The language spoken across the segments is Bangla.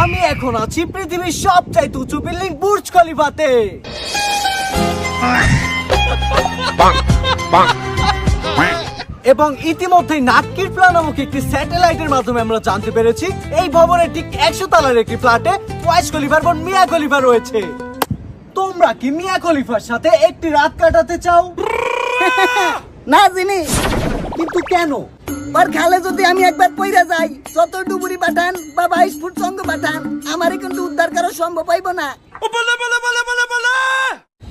আমি এখন আছি পৃথিবীর সবচাইতে উঁচু বিল্ডিং বুর্জ খলিফাতে। এবং ইতিমধ্যেই নাটকির প্লা নামক একটি স্যাটেলাইটের মাধ্যমে আমরা জানতে পেরেছি এই ভবনের ঠিক 100 তলার একটি ফ্ল্যাটে ওয়াইজ খলিফার বোন মিয়া খলিফা রয়েছে। তোমরা কি মিয়া খলিফার সাথে একটি রাত কাটাতে চাও? না জিমি, কিন্তু কেন? ওর খালে যদি আমি একবার পইরা যাই, যত ডুবুরি পাঠান বা 22 ফুট সঙ্গ পাঠান, আমারে কিন্তু উদ্ধার করা সম্ভব হইব না।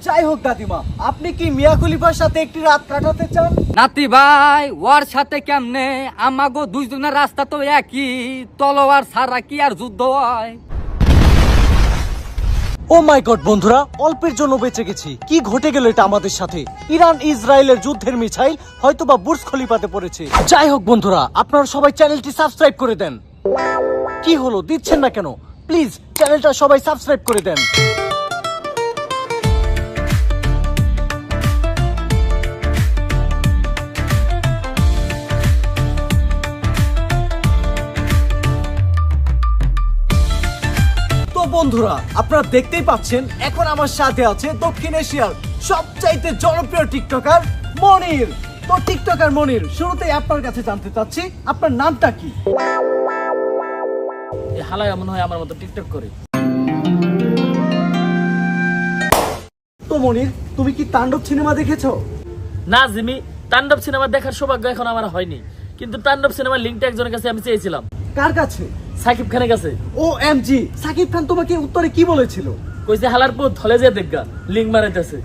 যাই হোক দাদিমা, আপনি কি মিয়া খলিফার সাথে একটি রাত কাটাতে চান? নাতি ভাই, ওর সাথে কেমনে? আমাগো দুইজনের রাস্তা তো একই, তলোয়ার ছাড়া কি আর যুদ্ধ হয়? ও মাই গড বন্ধুরা, অল্পের জন্য বেঁচে গেছি। কি ঘটে গেল এটা আমাদের সাথে? ইরান ইসরায়েলের যুদ্ধের মিসাইল হয়তোবা বুর্জ খলিফাতে পড়েছে। যাই হোক বন্ধুরা, আপনারা সবাই চ্যানেলটি সাবস্ক্রাইব করে দেন। কি হলো, দিচ্ছেন না কেন? প্লিজ চ্যানেলটা সবাই সাবস্ক্রাইব করে দেন। বন্ধুরা, আপনারা দেখতেই পাচ্ছেন এখন আমার সাথে আছে দক্ষিণ এশিয়ার সবচাইতে জনপ্রিয় টিকটকার মনির। তো টিকটকার মনির, শুরুতেই আপনার কাছে জানতে চাচ্ছি আপনার নামটা কি? হালাই এমন হয় আমার মতো টিকটক করে। তো মনির, তুমি কি তাণ্ডব সিনেমা দেখেছো? না জিমি, তাণ্ডব সিনেমা দেখার সৌভাগ্য এখন আমার হয়নি, কিন্তু তাণ্ডব সিনেমার লিঙ্কটা একজনের কাছে আমি চেয়েছিলাম। কার কাছে? সাকিব খানের কাছে। ও এমজি, সাকিব খান তোমাকে উত্তরে কি বলেছিল? কইছে হালার পুত হলে যে দেখগা, লিঙ্ক মারাইতেছে।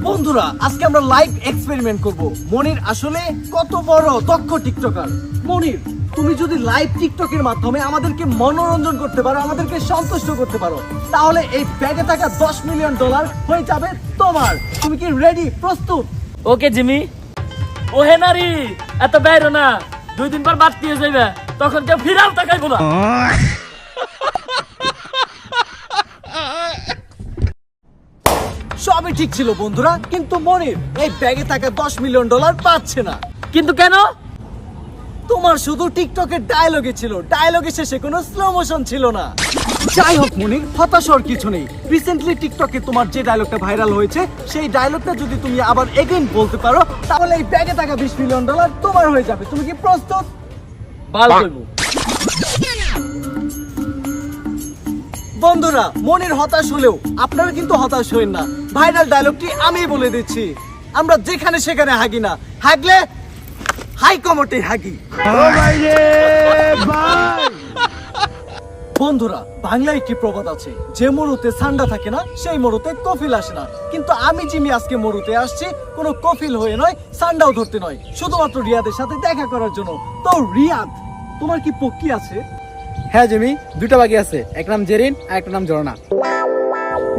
বন্ধুরা, আজকে আমরা লাইভ এক্সপেরিমেন্ট করব মনির আসলে কত বড় দক্ষ টিকটকার। মনির, তুমি যদি লাইভ টিকটকের মাধ্যমে আমাদেরকে মনোরঞ্জন করতে পারো, আমাদেরকে সন্তুষ্ট করতে পারো, তাহলে এই ব্যাগে থাকা $10 মিলিয়ন হয়ে যাবে তোমার। তুমি কি রেডি, প্রস্তুত? Okay Jimmy. ও হে নারী, এত বাইরো না, 2 দিন পর বাড়তি হয়ে যাবে, তখন কেউ ফিরাল তাকাইবো না। সবই ঠিক ছিল বন্ধুরা, কিন্তু মনির এই ব্যাগে থাকা $10 মিলিয়ন পাচ্ছে না। কিন্তু কেন? তোমার শুধু টিকটকের ডায়লগে ছিল, ডায়লগের শেষে কোনো স্লো মোশন ছিল না। যাই হোক মনির, হতাশ হওয়ার কিছু নেই। রিসেন্টলি টিকটকে তোমার যে ডায়লগটা ভাইরাল হয়েছে, সেই ডায়লগটা যদি তুমি আবার এগেইন বলতে পারো, তাহলে এই ব্যাগে থাকা $20 মিলিয়ন তোমার হয়ে যাবে। তুমি কি প্রস্তুত? বাল কইবো। বন্ধুরা, মনির হতাশ হলেও আপনারা কিন্তু হতাশ হবেন না। ভাইরাল ডায়লগটি আমি বলে দিচ্ছি, আমরা যেখানে সেখানে হাগি না, হাগলে হাই কমোটে হাগি। বন্ধুরা, বাংলায় একটি প্রবাদ আছে, যে মরুতে ঠান্ডা থাকে না সেই মরুতে কফিল আসে না। কিন্তু আমি জিমি আজকে মরুতে আসছি কোনো কফিল হয়ে নয়, ঠান্ডাও ধরতে নয়, শুধুমাত্র রিয়াদের সাথে দেখা করার জন্য। তো রিয়াদ, তোমার কি পক্ষী আছে? হ্যাঁ জিমি, 2টা বাকি আছে, এক নাম জেরিন আর একটা নাম ঝর্ণা।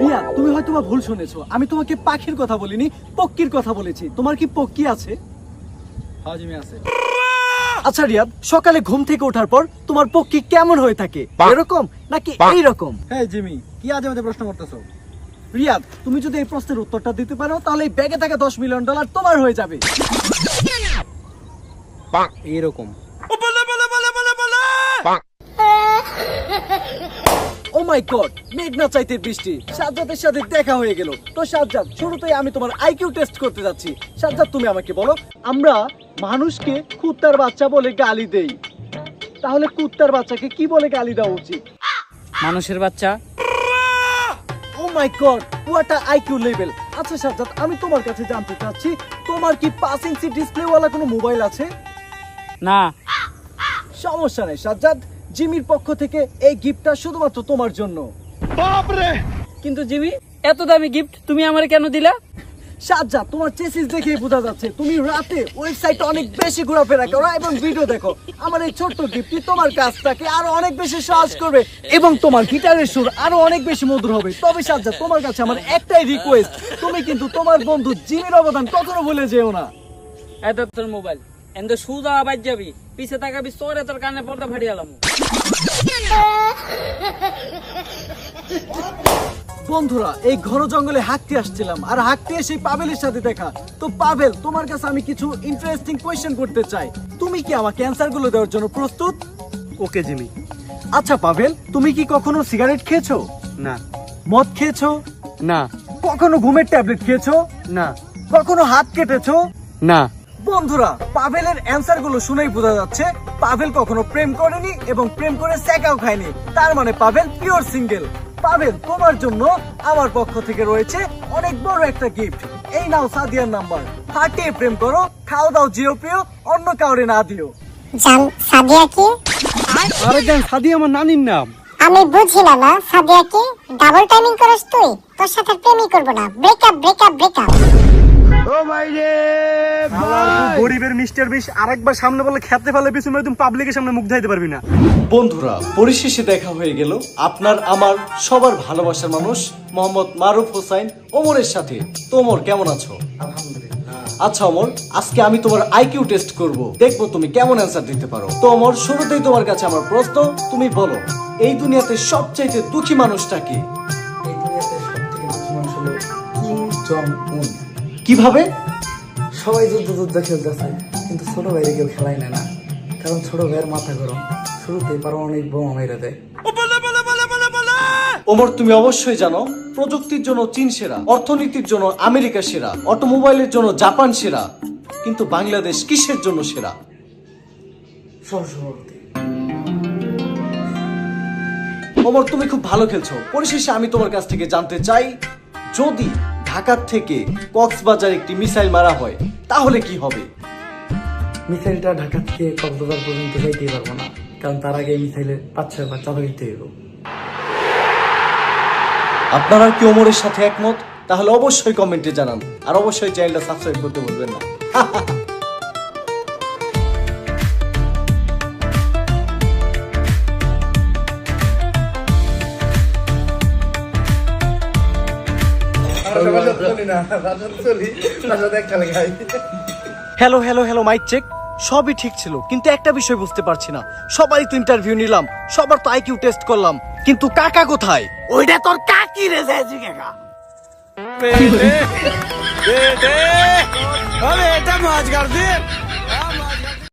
রিয়াদ, তুমি হয়তো ভুল শুনেছো, আমি তোমাকে পাখির কথা বলিনি, পক্ষীর কথা বলেছি। তোমার কি পক্ষী আছে? হ্যাঁ জিমি আছে। আচ্ছা রিয়াদ, সকালে ঘুম থেকে ওঠার পর তোমার পক্ষী কেমন হয়ে থাকে? এরকম নাকি এইরকম? হ্যাঁ জিমি, কি আজে বাজে প্রশ্ন করতেছো? রিয়াদ, তুমি যদি এই প্রশ্নের উত্তরটা দিতে পারো, তাহলে এই ব্যাগে থাকা $10 মিলিয়ন তোমার হয়ে যাবে। এইরকম। ও মাই গড, মেঘনা চাইতে বৃষ্টি। সাজ্জাদের সাথে দেখা হয়ে গেল। তো সাজ্জাদ, শুরুতেই আমি তোমার আইকিউ টেস্ট করতে যাচ্ছি। সাজ্জাদ, তুমি আমাকে বলো, আমরা মানুষকে কুত্তার বাচ্চা বলে গালি দেই, তাহলে কুত্তার বাচ্চাকে কি বলে গালি দেওয়া উচিত? মানুষের বাচ্চা। Oh my god, what a IQ level. আচ্ছা সাজ্জাদ, আমি তোমার কাছে জানতে চাচ্ছি, তোমার কি 5 ইঞ্চি ডিসপ্লেওয়ালা কোনো মোবাইল আছে? না। সমস্যা নেই সাজ্জাদ, জিমির পক্ষ থেকে এই গিফটটা শুধুমাত্র তোমার জন্য। কিন্তু জিমি, এত দামি গিফট তুমি আমারে কেন দিলা? সাজ্জাদ, তোমার চেসিস দেখেই বোঝা যাচ্ছে তুমি রাতে ওয়েবসাইটে অনেক বেশি ঘোরাফেরা করো এবং ভিডিও দেখো। আমার এই ছোট্ট গিফটটি তোমার কাজটাকে আরো অনেক বেশি সহজ করবে এবং তোমার গিটারের সুর আরো অনেক বেশি মধুর হবে। তবে সাজ্জাদ, তোমার কাছে আমার একটাই রিকোয়েস্ট, তুমি কিন্তু তোমার বন্ধু জিমির অবদান কখনো ভুলে যেও না। এত তোর মোবাইল এন্ড সুদা বাজ যাবি, পিছে তাকাবি, তোরে তোর কানে পর্দা ফাটিয়ালাম। বন্ধুরা, এই ঘন জঙ্গলে হাঁটতে আসছিলাম, আর হাঁটতে এসে পাবেলের সাথে দেখা। তো পাবেল, তোমার কাছে আমি কিছু ইন্টারেস্টিং কোয়েশ্চেন করতে চাই। তুমি কি আমাকে অ্যান্সার গুলো দেওয়ার জন্য প্রস্তুত? Okay Jimmy. আচ্ছা পাভেল, তুমি কি কখনো সিগারেট খেয়েছো? না। মদ খেয়েছো? না। কখনো ঘুমের ট্যাবলেট খেয়েছো? না। কখনো হাত কেটেছো? না। বন্ধুরা, পাভেলের অ্যান্সার গুলো শুনেই বোঝা যাচ্ছে পাভেল কখনো প্রেম করেনি এবং প্রেম করে স্যাকাও খায়নি। তার মানে পাভেল পিওর সিঙ্গেল। পাভেল, তোমার জন্য আমার পক্ষ থেকে রয়েছে অনেক বড় একটা গিফট। এই নাও সাদিয়ার নাম্বার, ফাটিয়ে প্রেম করো, খাও দাও জিও প্রিয়, অন্য কাউরে না দিও। জান সাদিয়া কি? আরে জান, সাদি আমার নানির নাম। আমি বুঝি না না সাদিয়া কি? ডাবল টাইমিং করিস তুই? তোর সাথে প্রেমই করব না। Breakup breakup breakup. ও ভাই রে ভাই, গরিবের মিস্টার বিশ আরেকবার সামনে বলে খেতে ফেলে পিছু মেরে তুমি পাবলিকের সামনে মুখ দেখাইতে পারবি না। বন্ধুরা, পরিশেষে দেখা হয়ে গেল আপনার আমার সবার ভালোবাসার মানুষ মোহাম্মদ মারুফ হোসাইন ওমরের সাথে। তো ওমর, কেমন আছো? আচ্ছা ওমর, আজকে আমি তোমার আইকিউ টেস্ট করব, দেখবো তুমি কেমন অ্যান্সার দিতে পারো। তো ওমর, শুরুতেই তোমার কাছে আমার প্রশ্ন, তুমি বলো এই দুনিয়াতে সবচাইতে দুঃখী মানুষটা কি? এই দুনিয়াতে সবথেকে দুঃখী মানুষ হলো কিম জং উন। কিভাবে? সবাই যুদ্ধ খেলতেছে, কিন্তু ছোট ভাইরে কেউ খেলায় না, কারণ ছোট ভাইয়ের মাথা গরম, শুরুতেই পারমাণবিক বোমা মেরে দেয়। ওমর, তুমি অবশ্যই জানো প্রযুক্তির জন্য চীন সেরা, অর্থনীতির জন্য আমেরিকা সেরা, অটোমোবাইলের জন্য জাপান সেরা, কিন্তু বাংলাদেশ কিসের জন্য সেরা? সহসভাপতি। ওমর, তুমি খুব ভালো খেলছো। পরিশেষে আমি তোমার কাছ থেকে জানতে চাই, যদি ঢাকার থেকে কক্সবাজার একটি মিসাইল মারা হয় তাহলে কি হবে? মিসাইলটা ঢাকা থেকে কক্সবাজার পর্যন্ত যাইতেই পারবো না, কারণ তার আগে মিসাইলের 5-6 বার চাপা দিতে হইব। আপনারা কি ওমরের সাথে একমত? তাহলে অবশ্যই কমেন্টে জানান, আর অবশ্যই চ্যানেলটা সাবস্ক্রাইব করতে ভুলবেন না। Hello hello hello, mic check. সবই ঠিক ছিল, কিন্তু একটা বিষয় বুঝতে পারছি না। সবাই তো ইন্টারভিউ নিলাম, সবার তো আইকিউ টেস্ট করলাম, কিন্তু কাকা কোথায়? ওইটা তোর কাকি রে যাইছি কাকা। এটা মাছ গার্জেন